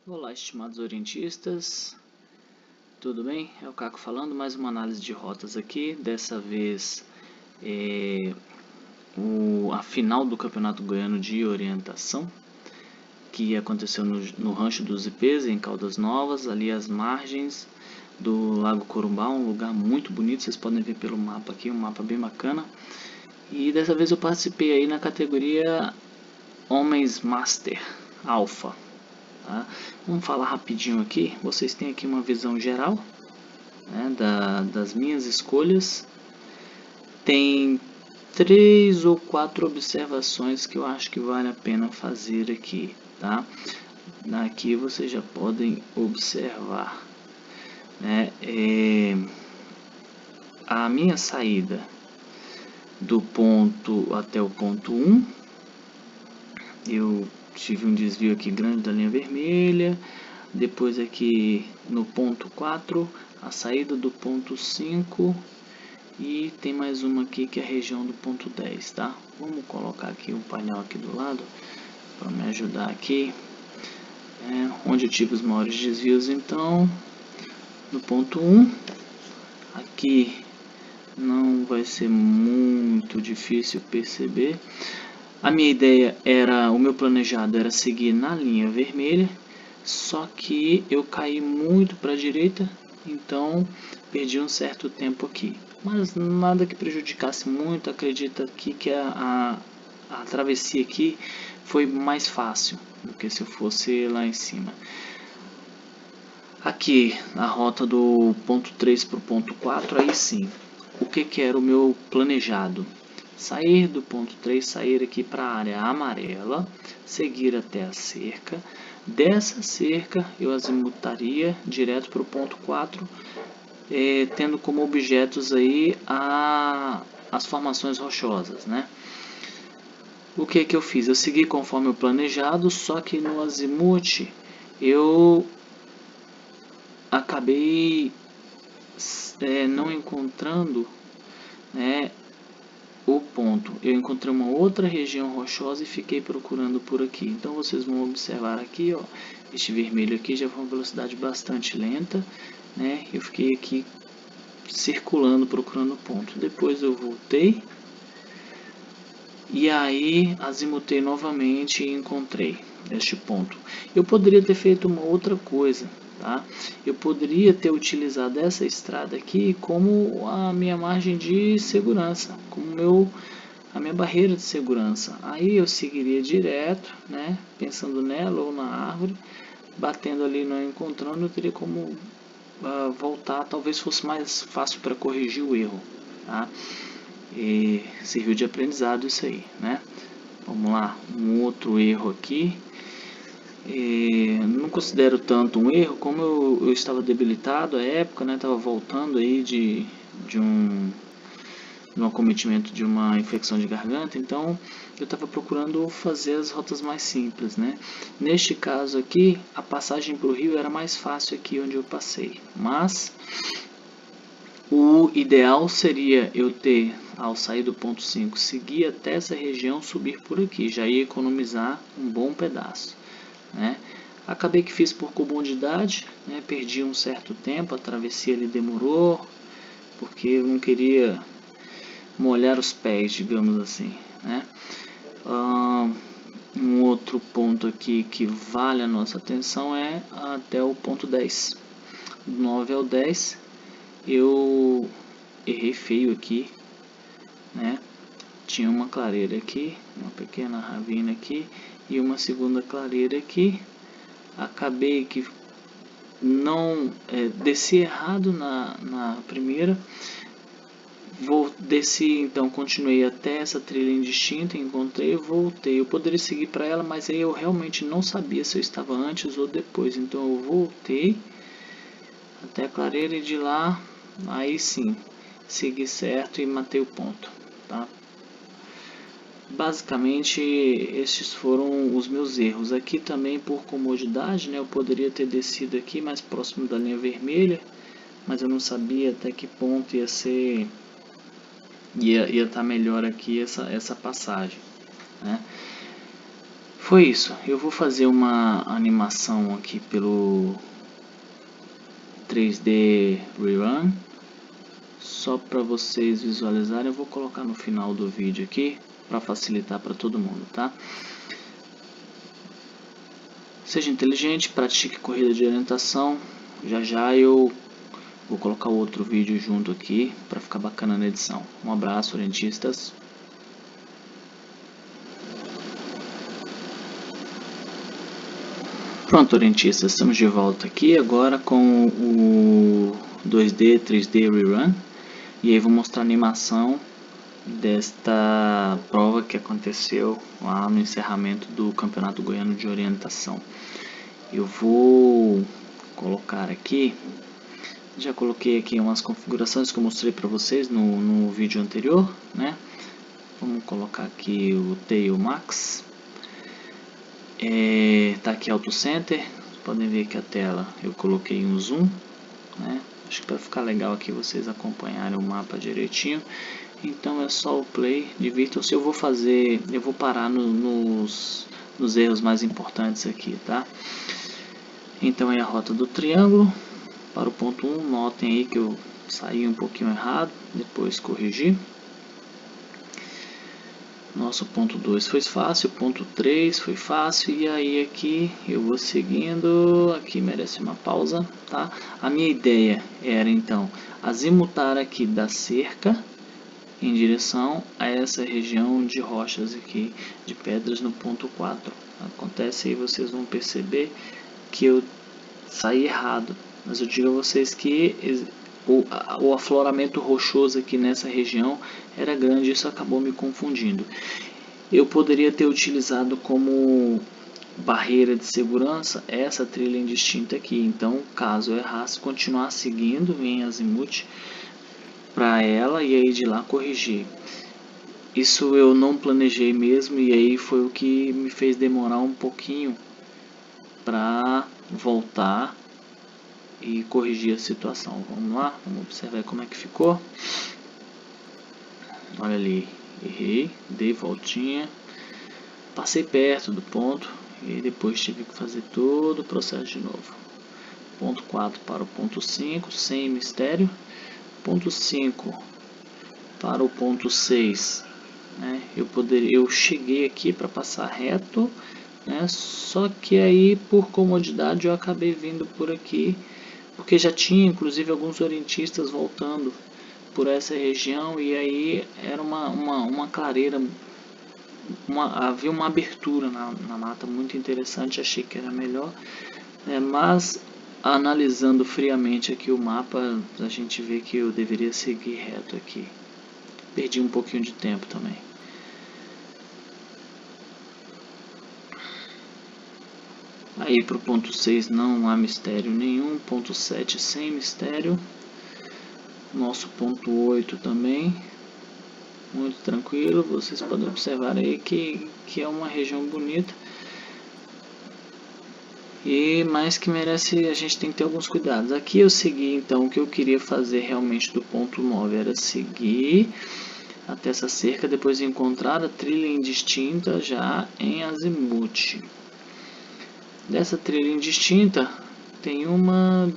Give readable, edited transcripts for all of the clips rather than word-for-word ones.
Olá, estimados orientistas, tudo bem? É o Caco falando, mais uma análise de rotas aqui, dessa vez a final do Campeonato Goiano de Orientação, que aconteceu no Rancho dos Ipês, em Caldas Novas, ali às margens do Lago Corumbá, um lugar muito bonito, vocês podem ver pelo mapa aqui, um mapa bem bacana. E dessa vez eu participei aí na categoria Homens Master Alpha. Tá? Vamos falar rapidinho aqui, vocês têm aqui uma visão geral, né, das minhas escolhas. Tem 3 ou 4 observações que eu acho que vale a pena fazer aqui. Tá? Aqui vocês já podem observar, né, a minha saída do ponto até o ponto 1, eu tive um desvio aqui grande da linha vermelha. Depois aqui no ponto 4, a saída do ponto 5 e tem mais uma aqui que é a região do ponto 10, tá? Vamos colocar aqui o painel aqui do lado para me ajudar aqui, onde eu tive os maiores desvios. Então, no ponto 1, aqui não vai ser muito difícil perceber. A minha ideia era, o meu planejado era seguir na linha vermelha, só que eu caí muito para a direita, então perdi um certo tempo aqui. Mas nada que prejudicasse muito, acredito aqui que a travessia aqui foi mais fácil do que se eu fosse lá em cima. Aqui na rota do ponto 3 para o ponto 4, aí sim, o que era o meu planejado? Sair do ponto 3, sair aqui para a área amarela, seguir até a cerca. Dessa cerca eu azimutaria direto para o ponto 4, tendo como objetos aí as formações rochosas, né? O que eu fiz? Eu segui conforme o planejado, só que no azimute eu acabei não encontrando, né, o ponto. Eu encontrei uma outra região rochosa e fiquei procurando por aqui. Então vocês vão observar aqui, ó, este vermelho aqui já foi uma velocidade bastante lenta, né? Eu fiquei aqui circulando procurando o ponto. Depois eu voltei e aí azimutei novamente e encontrei este ponto. Eu poderia ter feito uma outra coisa, tá? Eu poderia ter utilizado essa estrada aqui como a minha margem de segurança, como a minha barreira de segurança. Aí eu seguiria direto, né? Pensando nela ou na árvore, batendo ali não encontrando, eu teria como voltar. Talvez fosse mais fácil para corrigir o erro, tá? E serviu de aprendizado isso aí, né? Vamos lá, um outro erro aqui. Não considero tanto um erro, como eu estava debilitado à época, né? Estava voltando aí de um acometimento de uma infecção de garganta, então eu estava procurando fazer as rotas mais simples, né? Neste caso aqui, a passagem para o rio era mais fácil aqui onde eu passei, mas o ideal seria eu ter, ao sair do ponto 5, seguir até essa região, subir por aqui, já ia economizar um bom pedaço, né? Acabei que fiz por comodidade, né? Perdi um certo tempo, a travessia ali demorou, porque eu não queria molhar os pés, digamos assim, né? Um outro ponto aqui que vale a nossa atenção é até o ponto 10. Do 9 ao 10 eu errei feio aqui, né? Tinha uma clareira aqui, uma pequena ravina aqui e uma segunda clareira aqui. Acabei que não desci errado na primeira. Desci, então continuei até essa trilha indistinta, encontrei e voltei. Eu poderia seguir para ela, mas aí eu realmente não sabia se eu estava antes ou depois. Então eu voltei até a clareira e de lá, aí sim, segui certo e matei o ponto, tá? Basicamente estes foram os meus erros. Aqui também por comodidade, né, eu poderia ter descido aqui mais próximo da linha vermelha, mas eu não sabia até que ponto ia ser, ia estar melhor aqui essa passagem, né? Foi isso. Eu vou fazer uma animação aqui pelo 3D Rerun, só para vocês visualizarem. Eu vou colocar no final do vídeo aqui para facilitar para todo mundo, tá? Seja inteligente, pratique corrida de orientação. Já eu vou colocar outro vídeo junto aqui para ficar bacana na edição. Um abraço, orientistas. Pronto, orientistas, estamos de volta aqui agora com o 2D, 3D Rerun. E aí vou mostrar a animação desta prova que aconteceu lá no encerramento do Campeonato Goiano de Orientação. Eu vou colocar aqui, já coloquei aqui umas configurações que eu mostrei para vocês no vídeo anterior, né? Vamos colocar aqui o Tail Max. Tá aqui Auto Center, vocês podem ver que a tela eu coloquei um zoom, né? Acho que para ficar legal aqui vocês acompanharem o mapa direitinho. Então é só o play, divirtam-se. Eu vou parar nos erros mais importantes aqui, tá? Então é a rota do triângulo para o ponto 1. Notem aí que eu saí um pouquinho errado, depois corrigi. Nosso ponto 2 foi fácil, ponto 3 foi fácil, e aí aqui eu vou seguindo, aqui merece uma pausa, tá? A minha ideia era então azimutar aqui da cerca em direção a essa região de rochas aqui, de pedras no ponto 4. Acontece aí, vocês vão perceber que eu saí errado, mas eu digo a vocês que o afloramento rochoso aqui nessa região era grande, isso acabou me confundindo. Eu poderia ter utilizado como barreira de segurança essa trilha indistinta aqui, então caso eu errasse, continuar seguindo em azimuth para ela e aí de lá corrigir. Isso eu não planejei mesmo, e aí foi o que me fez demorar um pouquinho para voltar e corrigir a situação. Vamos lá, vamos observar como é que ficou. Olha ali, errei, dei voltinha, passei perto do ponto e depois tive que fazer todo o processo de novo. Ponto 4 para o ponto 5, sem mistério. Ponto 5 para o ponto 6, né? Eu cheguei aqui para passar reto, né? Só que aí por comodidade eu acabei vindo por aqui, porque já tinha inclusive alguns orientistas voltando por essa região, e aí era uma clareira, havia uma abertura na mata muito interessante, achei que era melhor, né? Mas analisando friamente aqui o mapa, a gente vê que eu deveria seguir reto aqui. Perdi um pouquinho de tempo também. Aí para o ponto 6 não há mistério nenhum, ponto 7 sem mistério. Nosso ponto 8 também, muito tranquilo, vocês podem observar aí que é uma região bonita. Mas que merece, a gente tem que ter alguns cuidados. Aqui eu segui então o que eu queria fazer realmente do ponto 9, era seguir até essa cerca, depois encontrar a trilha indistinta já em azimuth. Dessa trilha indistinta tem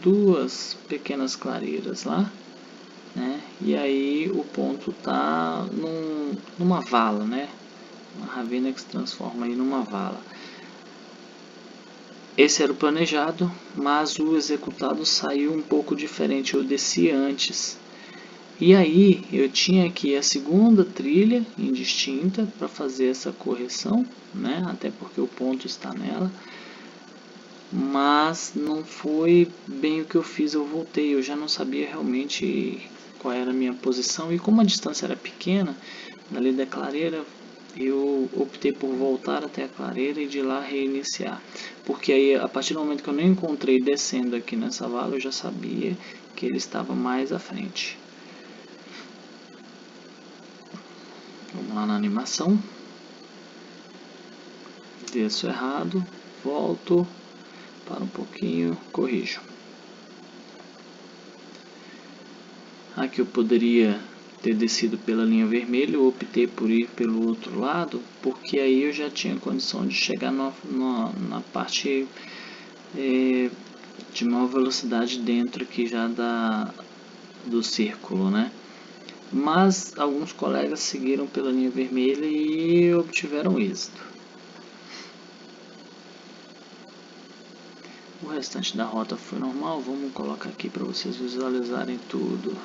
duas pequenas clareiras lá, né? E aí o ponto tá numa vala, né? Uma ravina que se transforma aí numa vala. Esse era o planejado, mas o executado saiu um pouco diferente, eu desci antes. E aí eu tinha aqui a segunda trilha indistinta para fazer essa correção, né? Até porque o ponto está nela. Mas não foi bem o que eu fiz, eu voltei, eu já não sabia realmente qual era a minha posição, e como a distância era pequena, dali da clareira, eu optei por voltar até a clareira e de lá reiniciar, porque aí a partir do momento que eu não encontrei descendo aqui nessa vala, eu já sabia que ele estava mais à frente. Vamos lá na animação, desço errado, volto, para um pouquinho, corrijo. Aqui eu poderia ter descido pela linha vermelha, eu optei por ir pelo outro lado, porque aí eu já tinha condição de chegar na parte de maior velocidade dentro aqui já do círculo, né? Mas alguns colegas seguiram pela linha vermelha e obtiveram êxito. O restante da rota foi normal, vamos colocar aqui para vocês visualizarem tudo.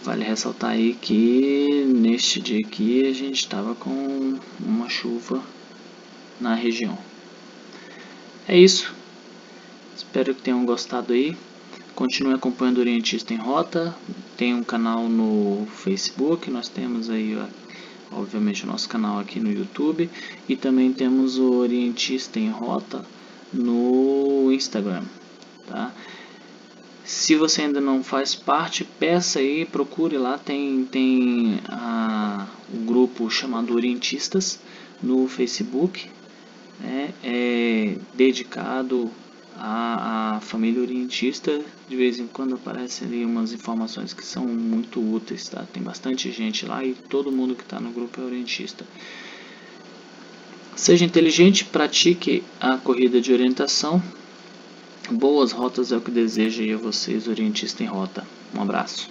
Vale ressaltar aí que neste dia aqui a gente estava com uma chuva na região. É isso. Espero que tenham gostado aí. Continue acompanhando o Orientista em Rota. Tem um canal no Facebook. Nós temos aí, obviamente, o nosso canal aqui no YouTube. E também temos o Orientista em Rota no Instagram. Tá? Se você ainda não faz parte, peça aí, procure lá, tem o grupo chamado Orientistas no Facebook, né, dedicado à família orientista. De vez em quando aparecem ali umas informações que são muito úteis, tá? Tem bastante gente lá e todo mundo que está no grupo é orientista. Seja inteligente, pratique a corrida de orientação. Boas rotas é o que desejo aí a vocês, Orientista em Rota. Um abraço.